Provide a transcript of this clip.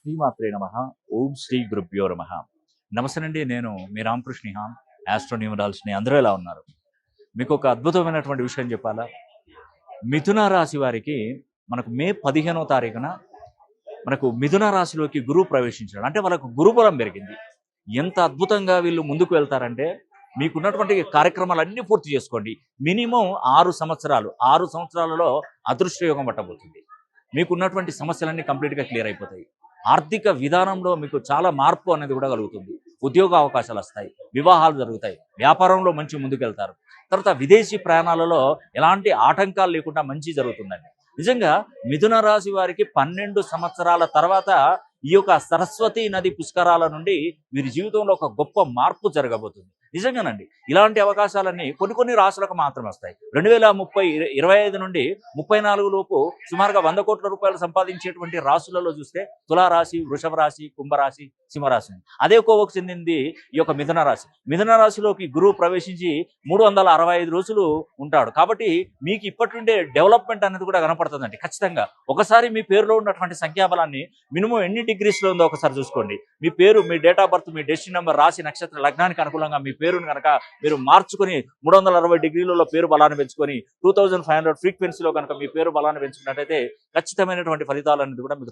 శ్రీమాత్రే నమః. ఓం శ్రీ గురుభ్యో నమః. నమస్తేనండి. నేను మీ రామకృష్ణ నిహాన్, ఆస్ట్రో న్యూమరాలజీని. అందరూ ఎలా ఉన్నారు? మీకు ఒక అద్భుతమైనటువంటి విషయం చెప్పాలా? మిథున రాశి వారికి మనకు మే 15వ తారీఖున మనకు మిథున రాశిలోకి గురువు ప్రవేశించాడు. అంటే వాళ్ళకు గురుబలం పెరిగింది. ఎంత అద్భుతంగా వీళ్ళు ముందుకు వెళ్తారంటే, మీకున్నటువంటి కార్యక్రమాలన్నీ పూర్తి చేసుకోండి. మినిమం 6 సంవత్సరాలు. 6 సంవత్సరాలలో అదృష్ట యోగం పట్టబోతుంది. మీకున్నటువంటి సమస్యలన్నీ కంప్లీట్‌గా క్లియర్ అయిపోతాయి. ఆర్థిక విధానంలో మీకు చాలా మార్పు అనేది కూడా కలుగుతుంది. ఉద్యోగ అవకాశాలు వస్తాయి. వివాహాలు జరుగుతాయి. వ్యాపారంలో మంచి ముందుకెళ్తారు. తర్వాత విదేశీ ప్రయాణాలలో ఎలాంటి ఆటంకాలు లేకుండా మంచి జరుగుతుందండి. నిజంగా మిథున రాశి వారికి 12 సంవత్సరాల తర్వాత ఈ యొక్క సరస్వతి నది పుష్కరాల నుండి వీరి జీవితంలో ఒక గొప్ప మార్పు జరగబోతుంది. నిజంగానండి. ఇలాంటి అవకాశాలన్నీ కొన్ని రాశులకు మాత్రమే వస్తాయి. 2030 25 నుండి 34 లోపు సుమారుగా 100 కోట్ల రూపాయలు సంపాదించేటువంటి రాశులలో చూస్తే తులారాశి, వృషభ రాశి, కుంభరాశి, సింహరాశి. అదే కోవకు చెందింది ఈ యొక్క మిథున రాశి. మిథున రాశిలోకి గురువు ప్రవేశించి 365 రోజులు ఉంటాడు. కాబట్టి మీకు ఇప్పటి నుండే డెవలప్మెంట్ అనేది కూడా కనపడుతుందండి. ఖచ్చితంగా ఒకసారి మీ పేరులో ఉన్నటువంటి సంఖ్యాబలాన్ని మినిమం ఎన్ని డిగ్రీస్లో ఉందో ఒకసారి చూసుకోండి. మీ పేరు, మీ డేట్ ఆఫ్ బర్త్, మీ డెస్టినీ నెంబర్, రాశి, నక్షత్ర, లగ్నానికి అనుకూలంగా మీ పేరును కనుక మీరు మార్చుకుని 360 డిగ్రీలలో పేరు బలాన్ని పెంచుకొని 2500 ఫ్రీక్వెన్సీలో కనుక మీ పేరు బలాన్ని పెంచుకున్నట్టయితే ఖచ్చితమైనటువంటి ఫలితాలు అనేది కూడా మీకు